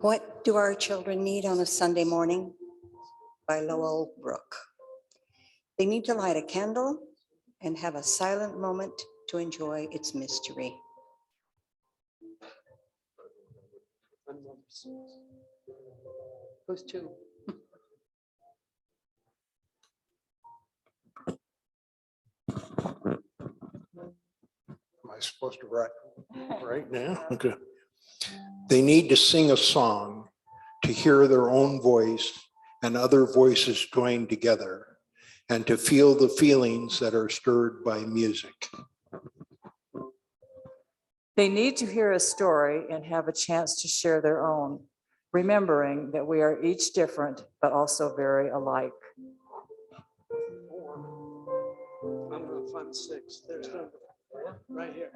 What Do Our Children Need on a Sunday Morning? By Lowell Brooke. They need to light a candle and have a silent moment to enjoy its mystery. Who's two? Am I supposed to write right now? Okay. They need to sing a song to hear their own voice and other voices join together, and to feel the feelings that are stirred by music. They need to hear a story and have a chance to share their own, remembering that we are each different, but also very alike. I'm gonna find 6. There's number 4 right here.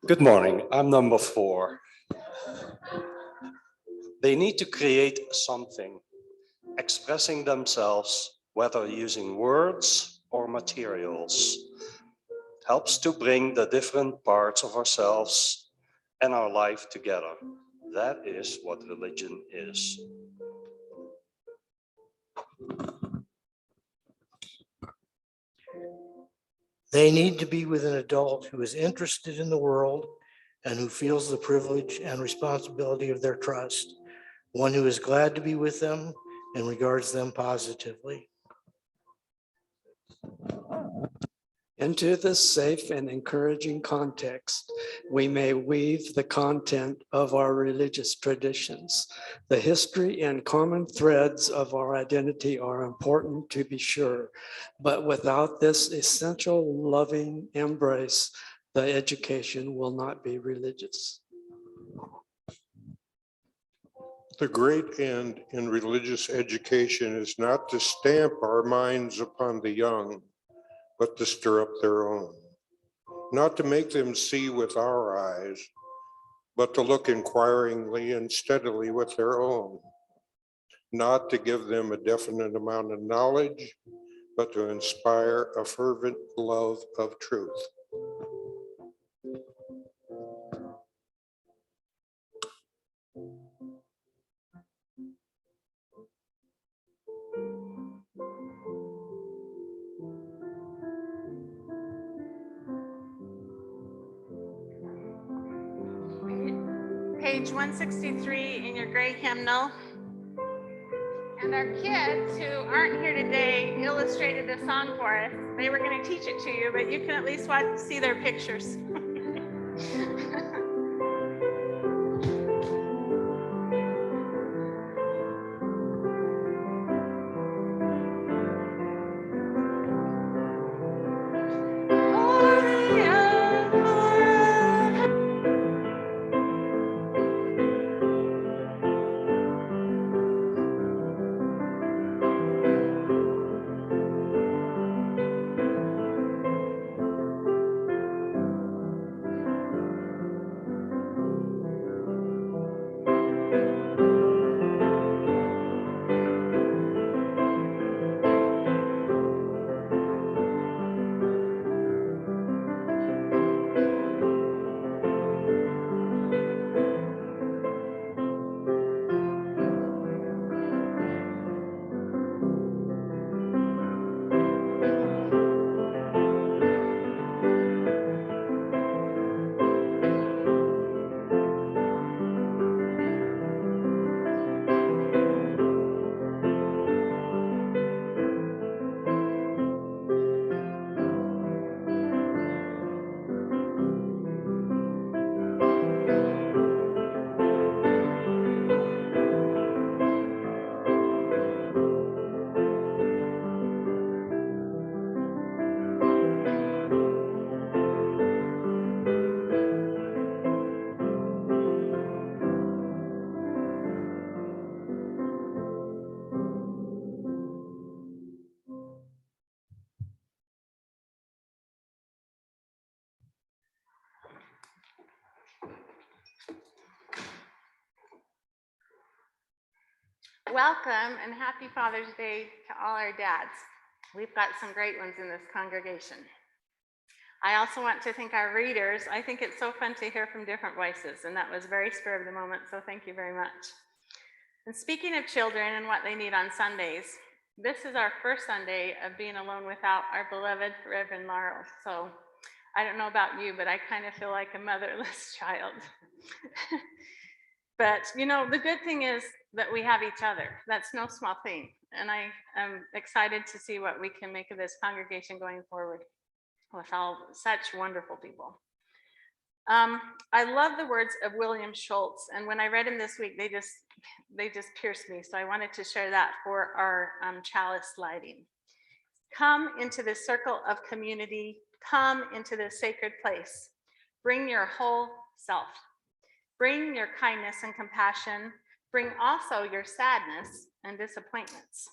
Good morning, I'm number 4. They need to create something, expressing themselves, whether using words or materials. Helps to bring the different parts of ourselves and our life together. That is what religion is. They need to be with an adult who is interested in the world and who feels the privilege and responsibility of their trust, one who is glad to be with them and regards them positively. Into this safe and encouraging context, we may weave the content of our religious traditions. The history and common threads of our identity are important, to be sure, but without this essential loving embrace, the education will not be religious. The great end in religious education is not to stamp our minds upon the young, but to stir up their own. Not to make them see with our eyes, but to look inquiringly and steadily with their own. Not to give them a definite amount of knowledge, but to inspire a fervent love of truth. Page 163 in your gray hymnal. And our kids who aren't here today illustrated the song for us. They were going to teach it to you, but you can at least see their pictures. Welcome and happy Father's Day to all our dads. We've got some great ones in this congregation. I also want to thank our readers. I think it's so fun to hear from different voices, and that was very spur of the moment, so thank you very much. And speaking of children and what they need on Sundays, this is our first Sunday of being alone without our beloved Reverend Laurel. So I don't know about you, but I kind of feel like a motherless child. But you know, the good thing is that we have each other. That's no small thing. And I am excited to see what we can make of this congregation going forward with all such wonderful people. I love the words of William Schultz, and when I read him this week, they just pierced me. So I wanted to share that for our chalice lighting. Come into this circle of community. Come into this sacred place. Bring your whole self. Bring your kindness and compassion. Bring also your sadness and disappointments.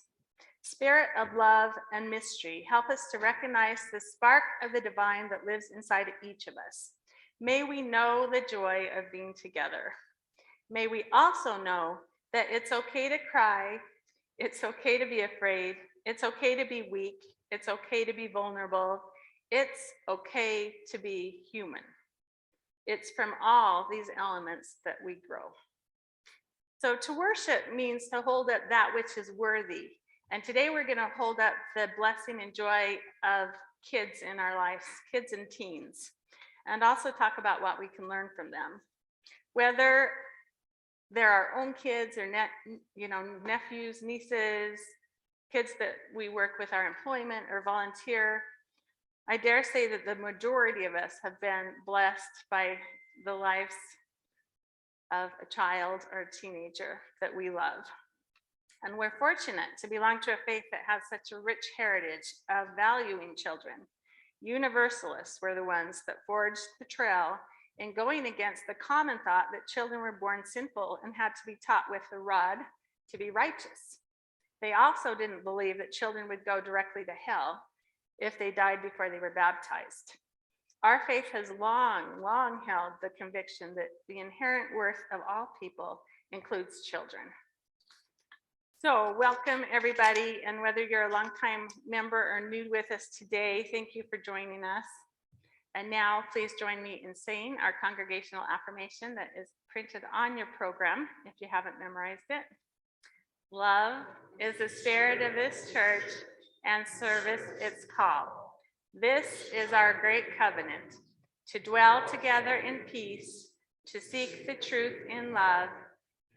Spirit of love and mystery, help us to recognize the spark of the divine that lives inside each of us. May we know the joy of being together. May we also know that it's okay to cry, it's okay to be afraid, it's okay to be weak, it's okay to be vulnerable, it's okay to be human. It's from all these elements that we grow. So to worship means to hold up that which is worthy. And today we're going to hold up the blessing and joy of kids in our lives, kids and teens, and also talk about what we can learn from them. Whether they're our own kids or nephews, nieces, kids that we work with our employment or volunteer, I dare say that the majority of us have been blessed by the lives of a child or a teenager that we love. And we're fortunate to belong to a faith that has such a rich heritage of valuing children. Universalists were the ones that forged the trail in going against the common thought that children were born sinful and had to be taught with the rod to be righteous. They also didn't believe that children would go directly to hell if they died before they were baptized. Our faith has long held the conviction that the inherent worth of all people includes children. So welcome everybody, and whether you're a longtime member or new with us today, thank you for joining us. And now please join me in saying our congregational affirmation that is printed on your program if you haven't memorized it. Love is the spirit of this church and service its call. This is our great covenant, to dwell together in peace, to seek the truth in love,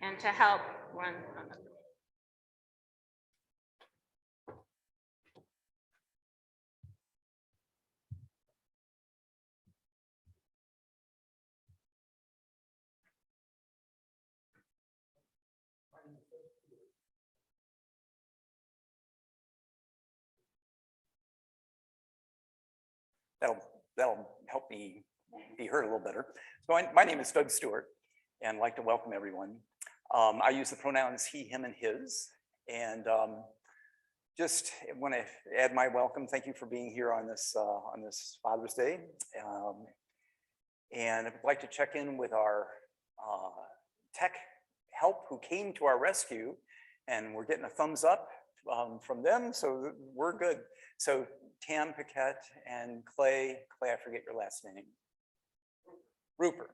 and to help one another. That'll help me be heard a little better. So my name is Doug Stewart, and I'd like to welcome everyone. I use the pronouns he, him, and his, and just want to add my welcome. Thank you for being here on this Father's Day, and I'd like to check in with our tech help who came to our rescue, and we're getting a thumbs up from them, so we're good. So Tam Paquette and Clay, I forget your last name, Rupert,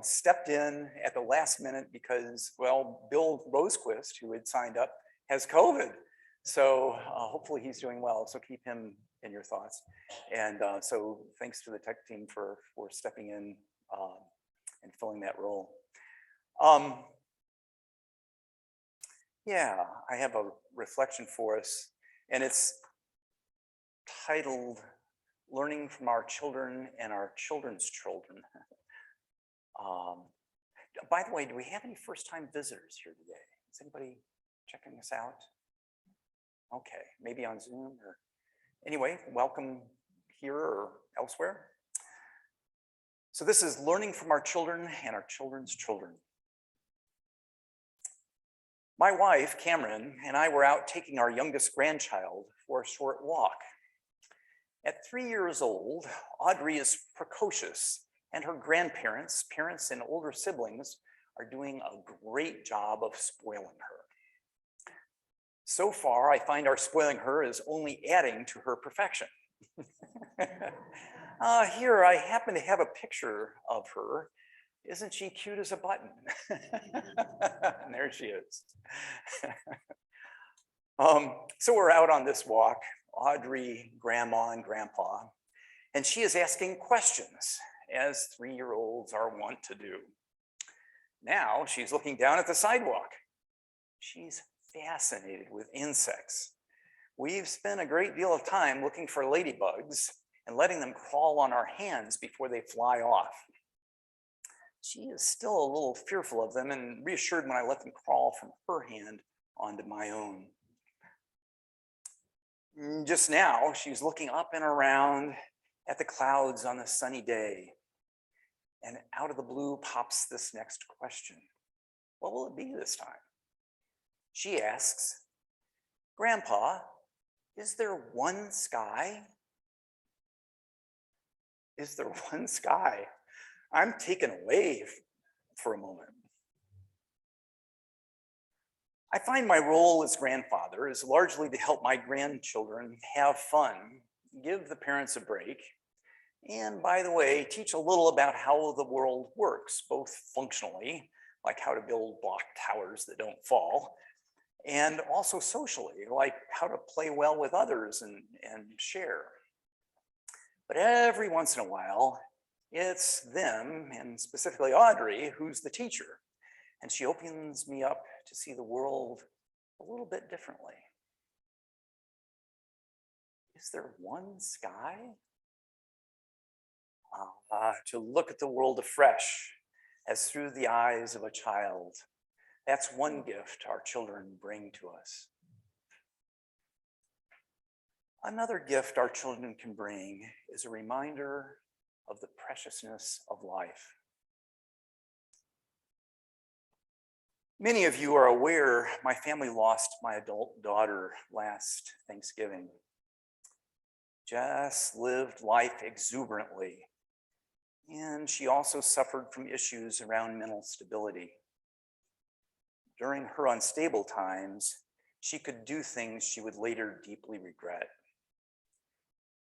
stepped in at the last minute because, well, Bill Rosequist, who had signed up, has COVID. So hopefully he's doing well. So keep him in your thoughts. And so thanks to the tech team for stepping in and filling that role. Yeah, I have a reflection for us, and it's titled Learning from Our Children and Our Children's Children. By the way, do we have any first-time visitors here today? Is anybody checking us out? Okay, maybe on Zoom or anyway, welcome here or elsewhere. So this is Learning from Our Children and Our Children's Children. My wife, Cameron, and I were out taking our youngest grandchild for a short walk. At 3 years old, Audrey is precocious, and her grandparents, parents, and older siblings are doing a great job of spoiling her. So far, I find our spoiling her is only adding to her perfection. Here, I happen to have a picture of her. Isn't she cute as a button? And there she is. So we're out on this walk, Audrey, Grandma, and Grandpa, and she is asking questions, as 3-year-olds are wont to do. Now she's looking down at the sidewalk. She's fascinated with insects. We've spent a great deal of time looking for ladybugs and letting them crawl on our hands before they fly off. She is still a little fearful of them and reassured when I let them crawl from her hand onto my own. Just now, she's looking up and around at the clouds on a sunny day. And out of the blue pops this next question. What will it be this time? She asks, Grandpa, is there one sky? Is there one sky? I'm taken away for a moment. I find my role as grandfather is largely to help my grandchildren have fun, give the parents a break, and by the way, teach a little about how the world works, both functionally, like how to build block towers that don't fall, and also socially, like how to play well with others and share. But every once in a while, it's them, and specifically Audrey, who's the teacher. And she opens me up to see the world a little bit differently. Is there one sky? To look at the world afresh as through the eyes of a child. That's one gift our children bring to us. Another gift our children can bring is a reminder of the preciousness of life. Many of you are aware my family lost my adult daughter last Thanksgiving. Jess lived life exuberantly, and she also suffered from issues around mental stability. During her unstable times, she could do things she would later deeply regret.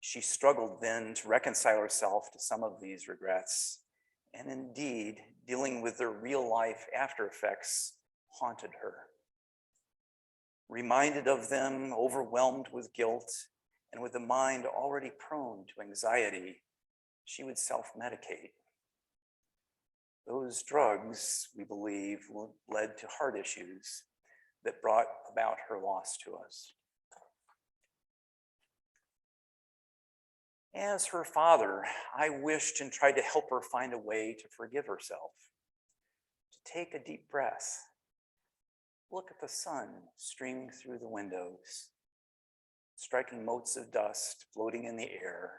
She struggled then to reconcile herself to some of these regrets, and indeed, dealing with their real life after effects haunted her. Reminded of them, overwhelmed with guilt, and with a mind already prone to anxiety, she would self-medicate. Those drugs, we believe, led to heart issues that brought about her loss to us. As her father, I wished and tried to help her find a way to forgive herself, to take a deep breath, look at the sun streaming through the windows, striking motes of dust floating in the air.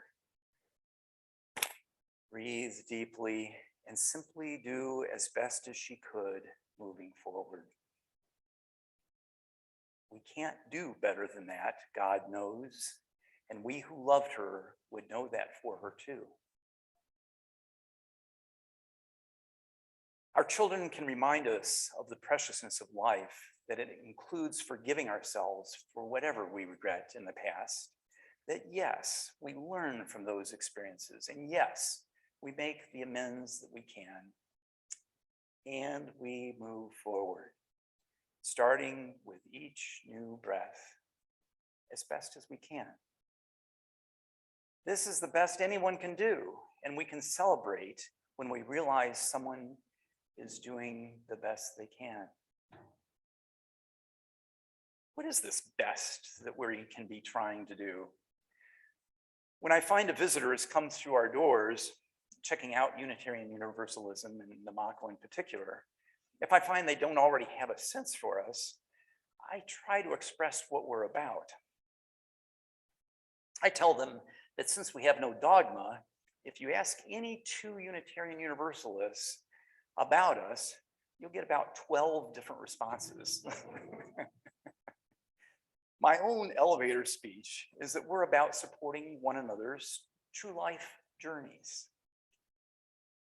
Breathe deeply and simply do as best as she could moving forward. We can't do better than that, God knows, and we who loved her would know that for her too. Our children can remind us of the preciousness of life, that it includes forgiving ourselves for whatever we regret in the past, that yes, we learn from those experiences, and yes, we make the amends that we can, and we move forward, starting with each new breath as best as we can. This is the best anyone can do, and we can celebrate when we realize someone is doing the best they can. What is this best that we can be trying to do? When I find a visitor has come through our doors, checking out Unitarian Universalism and Namako in particular, if I find they don't already have a sense for us, I try to express what we're about. I tell them that since we have no dogma, if you ask any two Unitarian Universalists about us, you'll get about 12 different responses. My own elevator speech is that we're about supporting one another's true life journeys.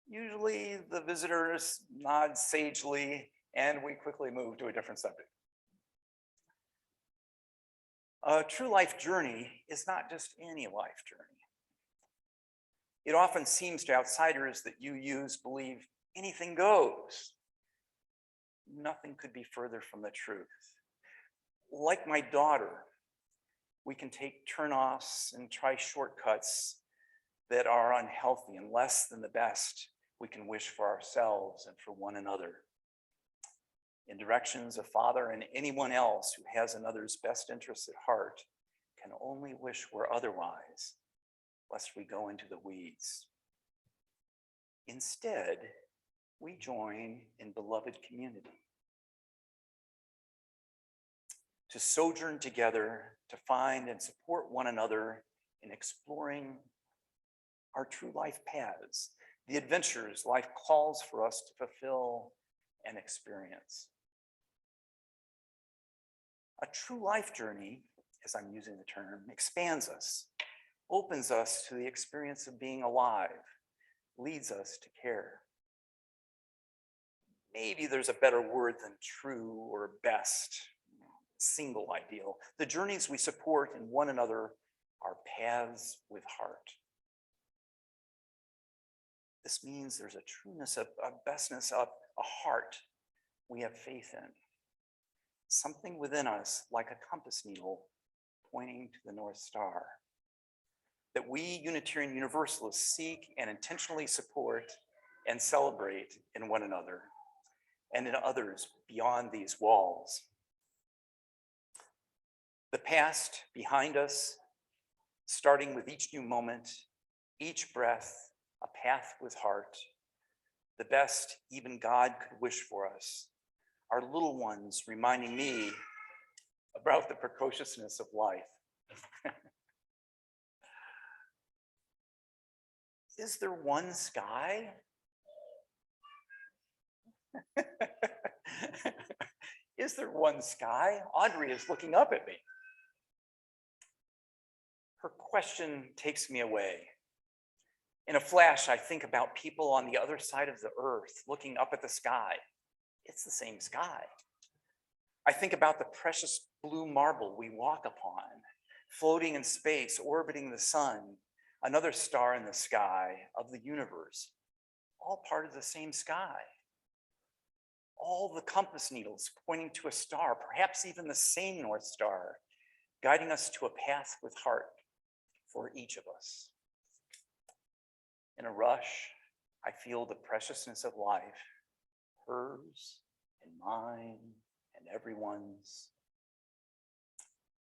Usually the visitors nod sagely and we quickly move to a different subject. A true life journey is not just any life journey. It often seems to outsiders that UUs believe anything goes. Nothing could be further from the truth. Like my daughter, we can take turnoffs and try shortcuts that are unhealthy and less than the best we can wish for ourselves and for one another. In directions a father and anyone else who has another's best interests at heart can only wish we're otherwise, lest we go into the weeds. Instead, we join in beloved community, to sojourn together, to find and support one another in exploring our true life paths, the adventures life calls for us to fulfill and experience. A true life journey, as I'm using the term, expands us, opens us to the experience of being alive, leads us to care. Maybe there's a better word than true or best, single ideal. The journeys we support in one another are paths with heart. This means there's a trueness, a bestness, a heart we have faith in. Something within us like a compass needle pointing to the North Star that we Unitarian Universalists seek and intentionally support and celebrate in one another and in others beyond these walls. The past behind us, starting with each new moment, each breath, a path with heart, the best even God could wish for us, our little ones reminding me about the precociousness of life. Is there one sky? Is there one sky? Audrey is looking up at me. Her question takes me away. In a flash, I think about people on the other side of the earth looking up at the sky. It's the same sky. I think about the precious blue marble we walk upon, floating in space, orbiting the sun, another star in the sky of the universe, all part of the same sky. All the compass needles pointing to a star, perhaps even the same North Star, guiding us to a path with heart for each of us. In a rush, I feel the preciousness of life, hers and mine and everyone's.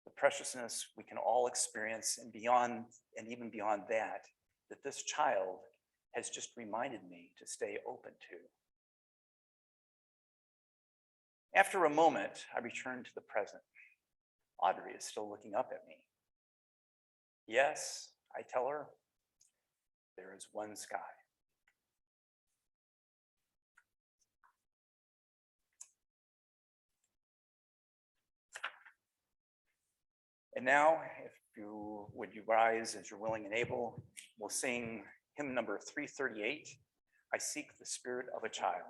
The preciousness we can all experience and beyond, and even beyond that, that this child has just reminded me to stay open to. After a moment, I return to the present. Audrey is still looking up at me. Yes, I tell her, there is one sky. And now, if you would you rise as you're willing and able, we'll sing hymn number 338, I Seek the Spirit of a Child.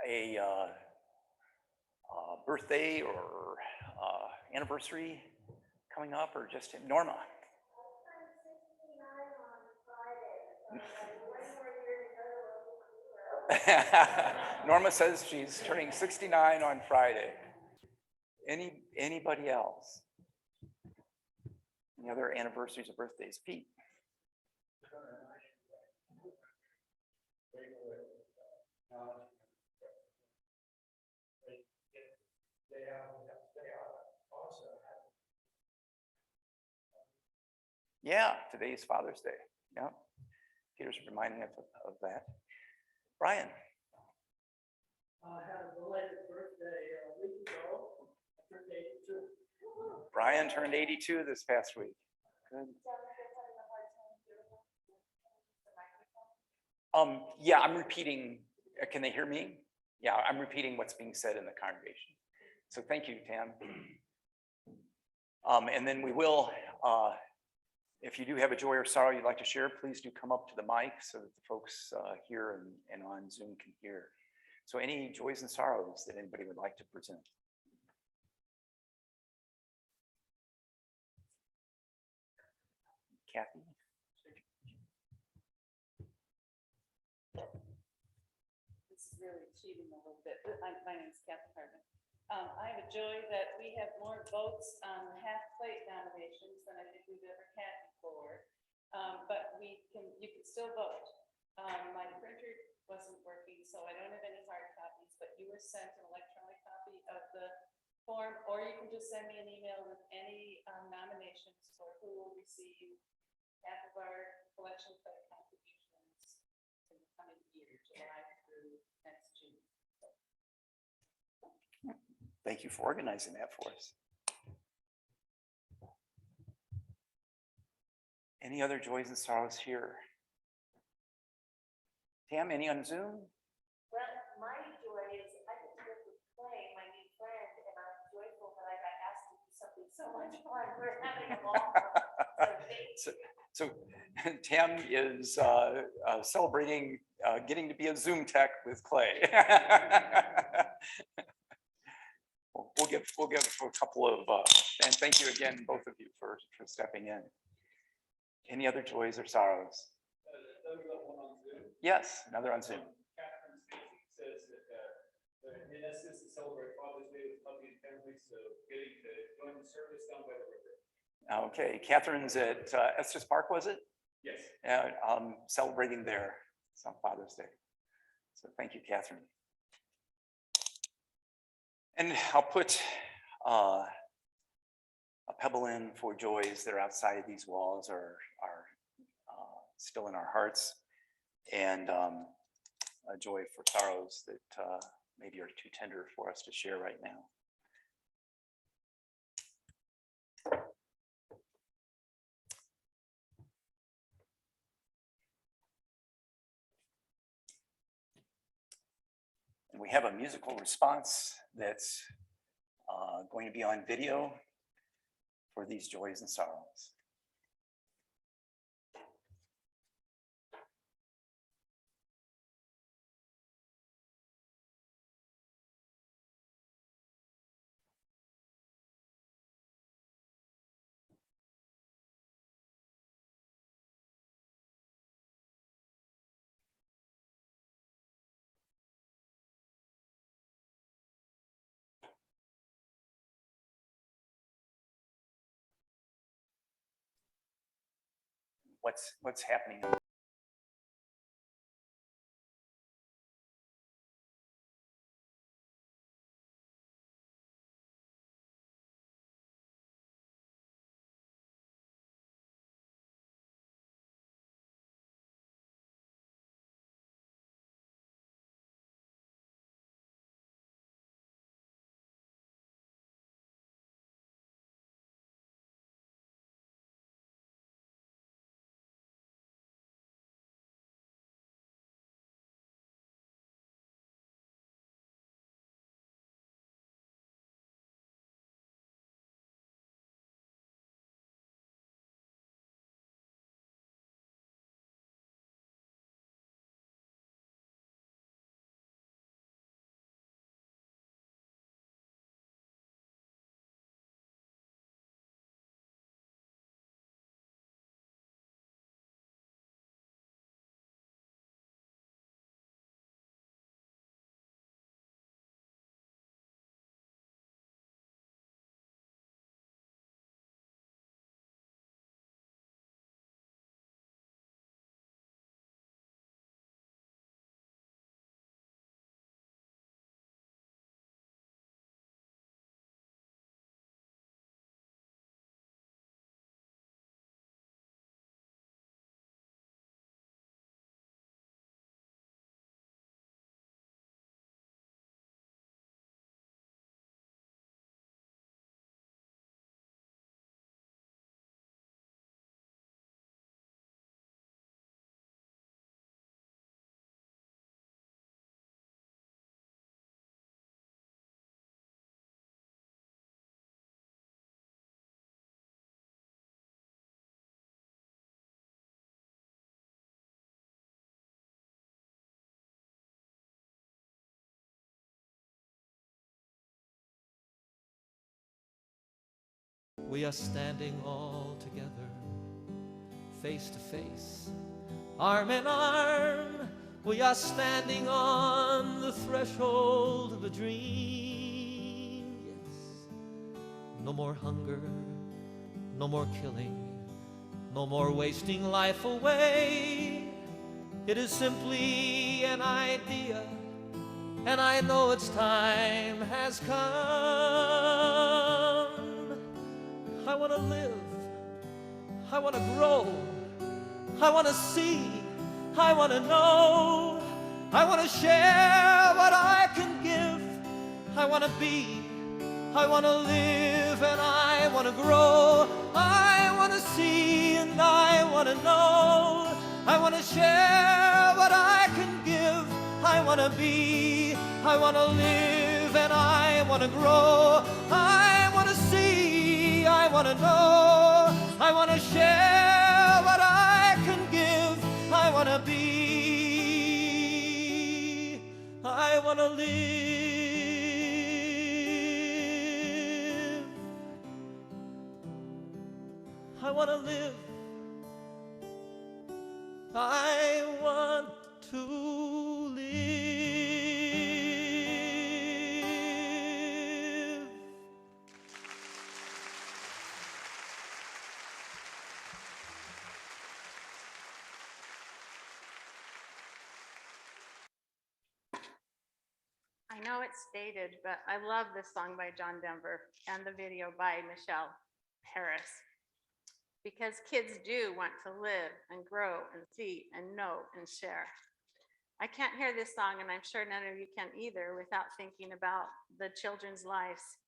a birthday or anniversary coming up, or just Norma? Norma says she's turning 69 on Friday. Anybody else? Any other anniversaries or birthdays? Pete? Yeah, today is Father's Day. Yeah, Peter's reminding us of that. Brian? I had a belated birthday a week ago. I turned 82. Brian turned 82 this past week. Good. Yeah, I'm repeating. Can they hear me? Yeah, I'm repeating what's being said in the congregation. So thank you, Tam. And then we will, if you do have a joy or sorrow you'd like to share, please do come up to the mic so that the folks here and on Zoom can hear. So any joys and sorrows that anybody would like to present? Kathy? This is really cheating a little bit. My name is Kathy Hartman. I have a joy that we have more votes on the half plate nominations than I think we've ever had before. But you can still vote. My printer wasn't working, so I don't have any hard copies, but you were sent an electronic copy of the form, or you can just send me an email with any nominations for who will receive half of our collection plate contributions in the coming year, July through next June. Thank you for organizing that for us. Any other joys and sorrows here? Tam, any on Zoom? Well, my joy is I get to live with Clay, my new friend, and I'm joyful that I got asked to do something so much fun. We're having a ball. So Tam is celebrating getting to be a Zoom tech with Clay. We'll give a couple of, and thank you again, both of you, for stepping in. Any other joys or sorrows? Yes, another on Zoom. Catherine says that in essence, to celebrate Father's Day with puppy and family, so getting to join the service down by the river. Okay, Catherine's at Estes Park, was it? Yes. Celebrating there. It's on Father's Day. So thank you, Catherine. And I'll put a pebble in for joys that are outside of these walls or are still in our hearts, and a joy for sorrows that maybe are too tender for us to share right now. And we have a musical response that's going to be on video for these joys and sorrows. What's happening? We are standing all together, face to face, arm in arm. We are standing on the threshold of a dream. Yes. No more hunger, no more killing, no more wasting life away. It is simply an idea, and I know its time has come. I want to live, I want to grow, I want to see, I want to know, I want to share what I can give. I want to be, I want to live, and I want to grow. I want to see and I want to know. I want to share what I can give. I want to be, I want to live, and I want to grow. I want to see, I want to know. I want to share what I can give. I want to be, I want to live. I want to live. I want to live. I know it's dated, but I love this song by John Denver and the video by Michelle Harris, because kids do want to live and grow and see and know and share. I can't hear this song, and I'm sure none of you can either, without thinking about the children's lives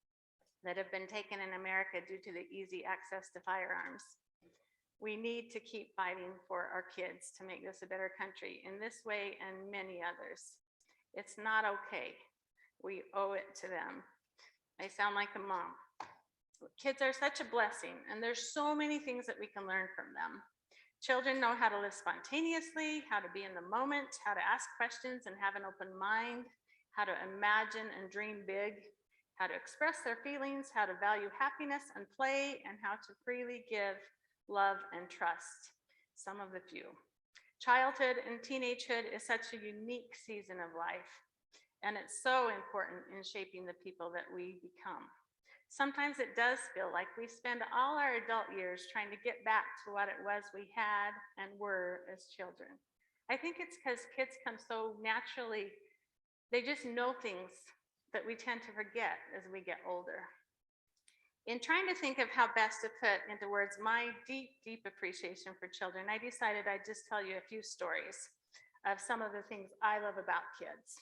that have been taken in America due to the easy access to firearms. We need to keep fighting for our kids to make this a better country in this way and many others. It's not okay. We owe it to them. I sound like a mom. Kids are such a blessing, and there's so many things that we can learn from them. Children know how to live spontaneously, how to be in the moment, how to ask questions and have an open mind, how to imagine and dream big, how to express their feelings, how to value happiness and play, and how to freely give love and trust. Some of the few. Childhood and teenagehood is such a unique season of life, and it's so important in shaping the people that we become. Sometimes it does feel like we spend all our adult years trying to get back to what it was we had and were as children. I think it's because kids come so naturally, they just know things that we tend to forget as we get older. In trying to think of how best to put into words my deep, deep appreciation for children, I decided I'd just tell you a few stories of some of the things I love about kids.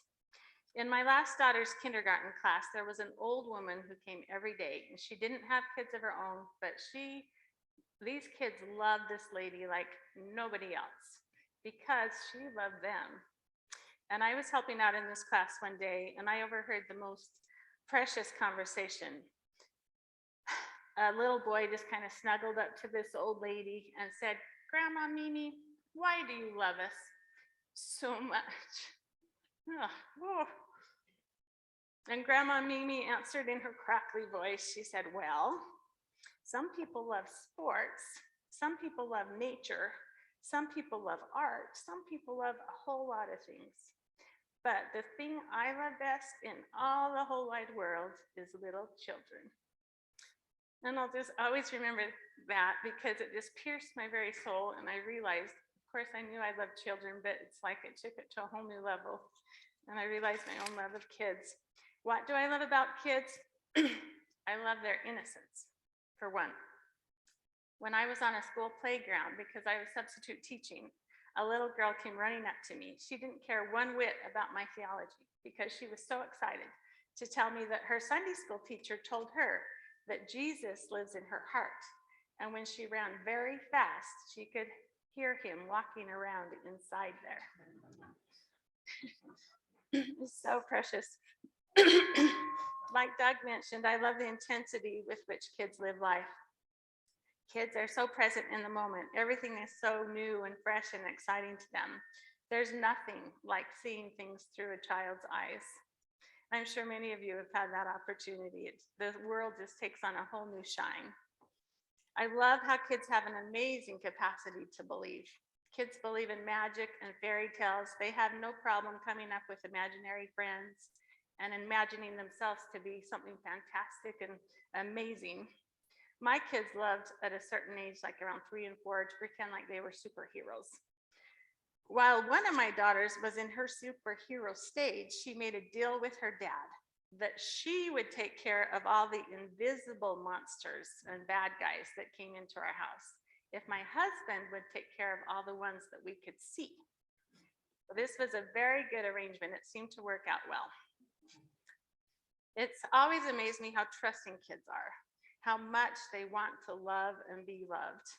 In my last daughter's kindergarten class, there was an old woman who came every day, and she didn't have kids of her own, but these kids loved this lady like nobody else because she loved them. And I was helping out in this class one day, and I overheard the most precious conversation. A little boy just kind of snuggled up to this old lady and said, "Grandma Mimi, why do you love us so much?" Oh. And Grandma Mimi answered in her crackly voice. She said, "Well, some people love sports, some people love nature, some people love art, some people love a whole lot of things. But the thing I love best in all the whole wide world is little children." And I'll just always remember that because it just pierced my very soul. And I realized, of course, I knew I loved children, but it's like it took it to a whole new level. And I realized my own love of kids. What do I love about kids? I love their innocence, for one. When I was on a school playground, because I was substitute teaching, a little girl came running up to me. She didn't care one whit about my theology because she was so excited to tell me that her Sunday school teacher told her that Jesus lives in her heart. And when she ran very fast, she could hear him walking around inside there. It's so precious. Like Doug mentioned, I love the intensity with which kids live life. Kids are so present in the moment. Everything is so new and fresh and exciting to them. There's nothing like seeing things through a child's eyes. I'm sure many of you have had that opportunity. The world just takes on a whole new shine. I love how kids have an amazing capacity to believe. Kids believe in magic and fairy tales. They have no problem coming up with imaginary friends and imagining themselves to be something fantastic and amazing. My kids loved at a certain age, like around 3 and 4, to pretend like they were superheroes. While one of my daughters was in her superhero stage, she made a deal with her dad that she would take care of all the invisible monsters and bad guys that came into our house, if my husband would take care of all the ones that we could see. So this was a very good arrangement. It seemed to work out well. It's always amazed me how trusting kids are, how much they want to love and be loved.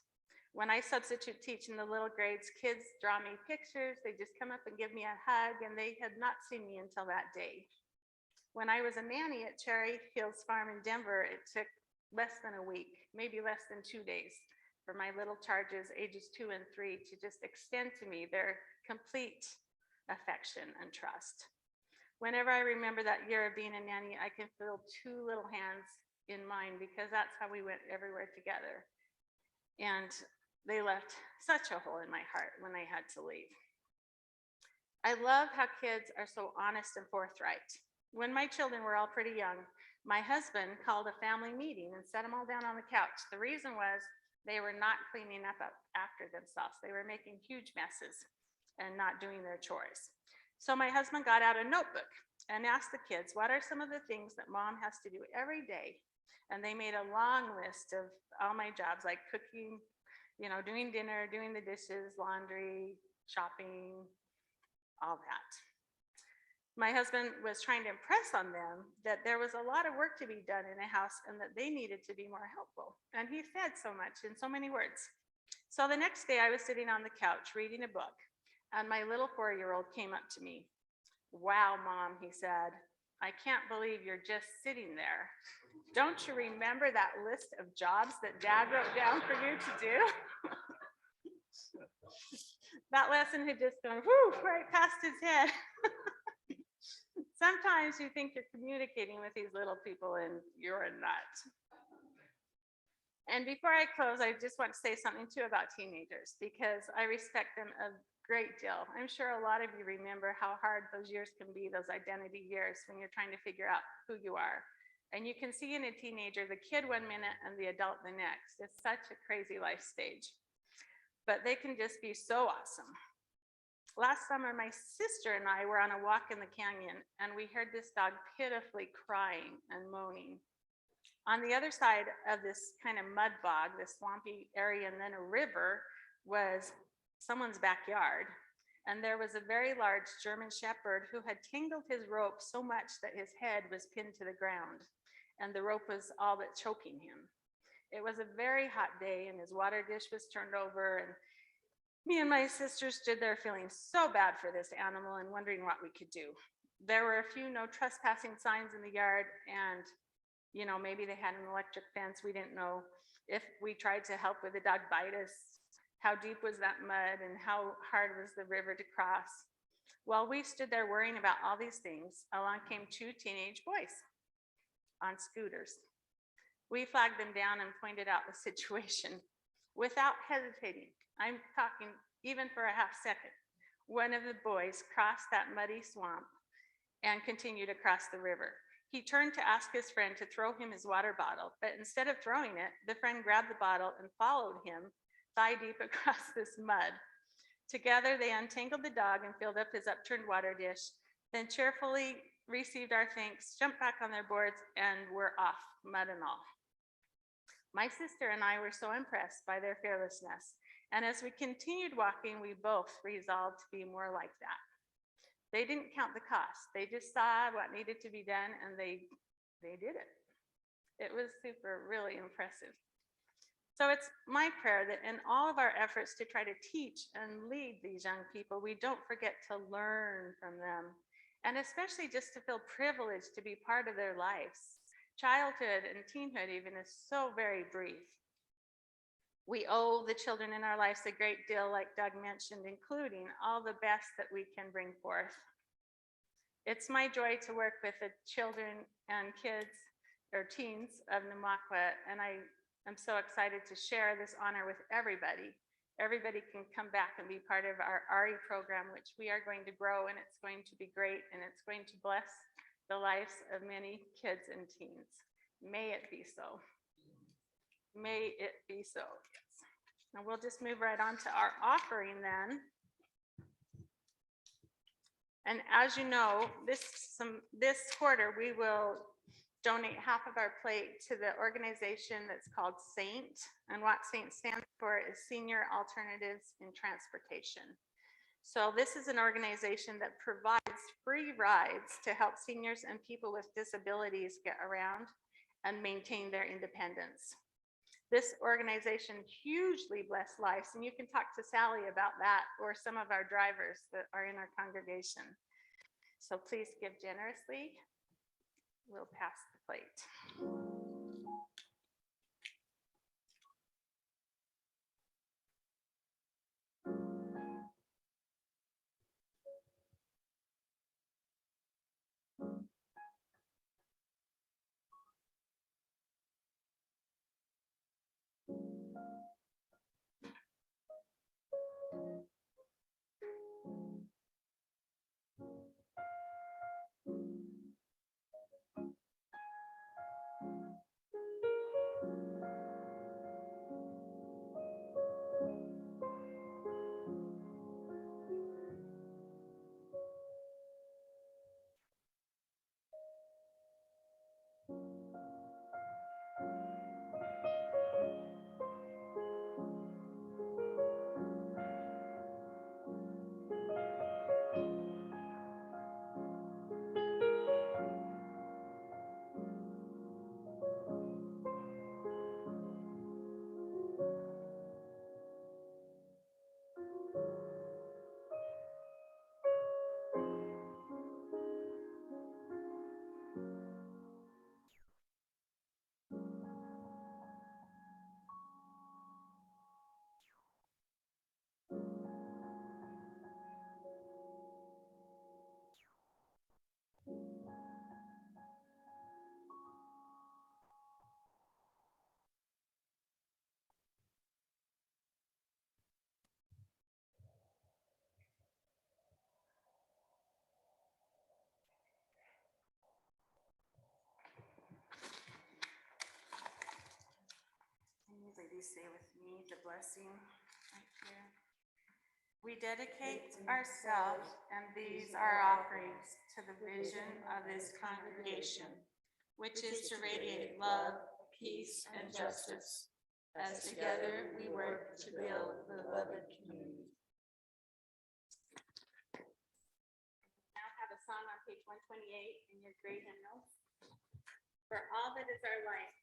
When I substitute teach in the little grades, kids draw me pictures, they just come up and give me a hug, and they had not seen me until that day. When I was a nanny at Cherry Hills Farm in Denver, it took less than a week, maybe less than 2 days, for my little charges, ages 2 and 3, to just extend to me their complete affection and trust. Whenever I remember that year of being a nanny, I can feel 2 little hands in mine, because that's how we went everywhere together. And they left such a hole in my heart when I had to leave. I love how kids are so honest and forthright. When my children were all pretty young, my husband called a family meeting and set them all down on the couch. The reason was they were not cleaning up after themselves. They were making huge messes and not doing their chores. So my husband got out a notebook and asked the kids, what are some of the things that mom has to do every day? And they made a long list of all my jobs, like cooking, doing dinner, doing the dishes, laundry, shopping, all that. My husband was trying to impress on them that there was a lot of work to be done in a house and that they needed to be more helpful. And he said so much in so many words. So the next day I was sitting on the couch reading a book, and my little 4-year-old came up to me. Wow, Mom, he said, I can't believe you're just sitting there. Don't you remember that list of jobs that Dad wrote down for you to do? That lesson had just gone right past his head. Sometimes you think you're communicating with these little people and you're not. And before I close, I just want to say something too about teenagers, because I respect them a great deal. I'm sure a lot of you remember how hard those years can be, those identity years, when you're trying to figure out who you are. And you can see in a teenager, the kid 1 minute and the adult the next. It's such a crazy life stage. But they can just be so awesome. Last summer, my sister and I were on a walk in the canyon, and we heard this dog pitifully crying and moaning. On the other side of this kind of mud bog, this swampy area, and then a river, was someone's backyard. And there was a very large German Shepherd who had tangled his rope so much that his head was pinned to the ground, and the rope was all but choking him. It was a very hot day, and his water dish was turned over, and me and my sister stood there feeling so bad for this animal and wondering what we could do. There were a few no trespassing signs in the yard, and maybe they had an electric fence. We didn't know. If we tried to help with the dog bite us, how deep was that mud and how hard was the river to cross? While we stood there worrying about all these things, along came 2 teenage boys on scooters. We flagged them down and pointed out the situation. Without hesitating, I'm talking even for a half second, one of the boys crossed that muddy swamp and continued across the river. He turned to ask his friend to throw him his water bottle, but instead of throwing it, the friend grabbed the bottle and followed him thigh deep across this mud. Together, they untangled the dog and filled up his upturned water dish, then cheerfully received our thanks, jumped back on their boards, and were off, mud and all. My sister and I were so impressed by their fearlessness, and as we continued walking, we both resolved to be more like that. They didn't count the cost. They just saw what needed to be done, and they did it. It was really impressive. So it's my prayer that in all of our efforts to try to teach and lead these young people, we don't forget to learn from them, and especially just to feel privileged to be part of their lives. Childhood and teenhood even is so very brief. We owe the children in our lives a great deal, like Doug mentioned, including all the best that we can bring forth. It's my joy to work with the children and kids or teens of Namakwa, and I I'm so excited to share this honor with everybody. Everybody can come back and be part of our RE program, which we are going to grow, and it's going to be great, and it's going to bless the lives of many kids and teens. May it be so. May it be so. Yes. And we'll just move right on to our offering then. And as you know, this quarter, we will donate half of our plate to the organization that's called SAINT. And what SAINT stands for is Senior Alternatives in Transportation. So this is an organization that provides free rides to help seniors and people with disabilities get around and maintain their independence. This organization hugely blessed lives, and you can talk to Sally about that or some of our drivers that are in our congregation. So please give generously. We'll pass the plate. Ladies, say with me the blessing right here. We dedicate ourselves and these our offerings to the vision of this congregation, which is to radiate love, peace, and justice, as together we work to build the beloved community. Now have a song on page 128 in your grade hymnals. For all that is our life.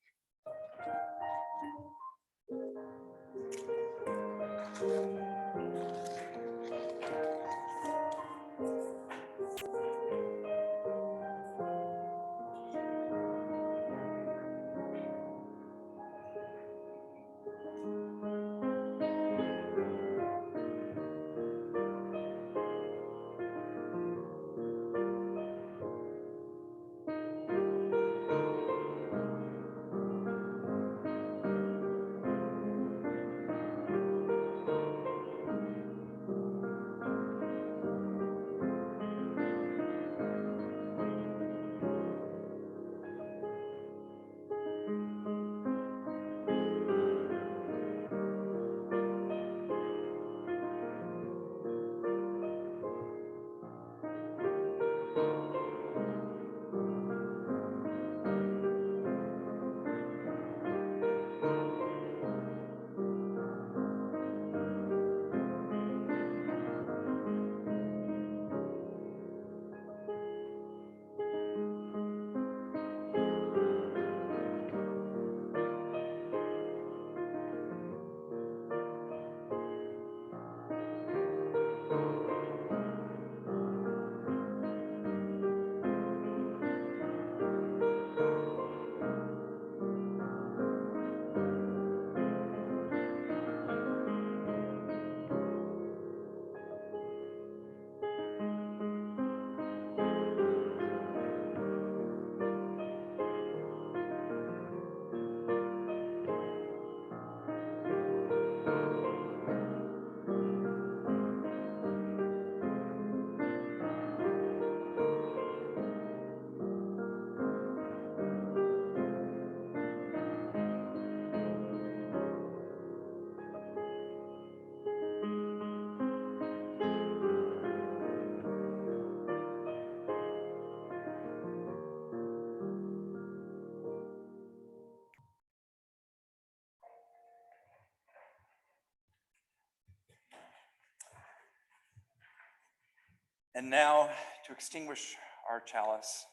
And now to extinguish our chalice,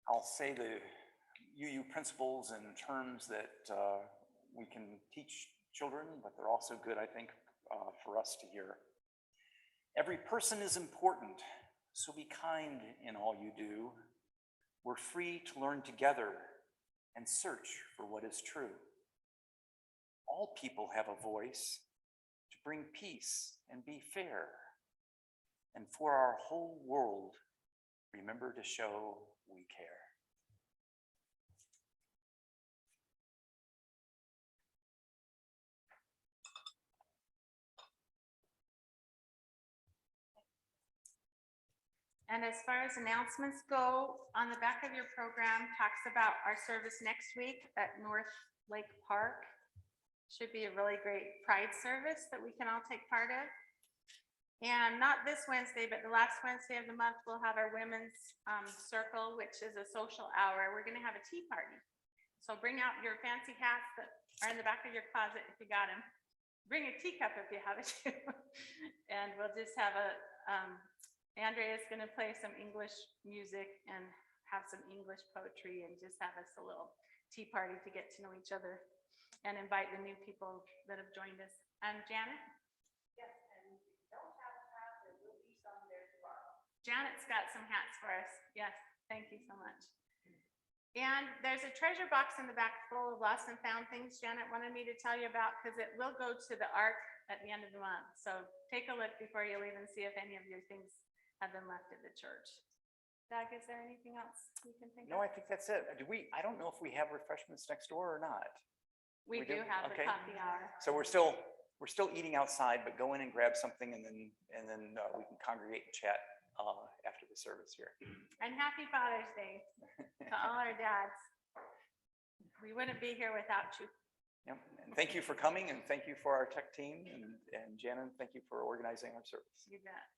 I'll say the UU principles and terms that we can teach children, but they're also good, I think, for us to hear. Every person is important, so be kind in all you do. We're free to learn together and search for what is true. All people have a voice to bring peace and be fair. And for our whole world, remember to show we care. And as far as announcements go, on the back of your program talks about our service next week at North Lake Park. Should be a really great pride service that we can all take part of. And not this Wednesday, but the last Wednesday of the month, we'll have our women's circle, which is a social hour. We're gonna have a tea party. So bring out your fancy hats that are in the back of your closet if you got them. Bring a teacup if you have it too. And we'll just have a, Andrea is going to play some English music and have some English poetry and just have us a little tea party to get to know each other and invite the new people that have joined us. And Janet? Yes, and if you don't have a hat, there will be some there tomorrow. Janet's got some hats for us. Yes, thank you so much. And there's a treasure box in the back full of lost and found things Janet wanted me to tell you about because it will go to the Ark at the end of the month. So take a look before you leave and see if any of your things have been left at the church. Doug, is there anything else you can think No, of? I think that's it. I don't know if we have refreshments next door or not. We we do do? have the Okay. coffee hour. So we're still eating outside, but go in and grab something and then we can congregate and chat after the service here. And happy Father's Day to all our dads. We wouldn't be here without you. Yep. And thank you for coming, and thank you for our tech team, and Janen, thank you for organizing our service. You bet.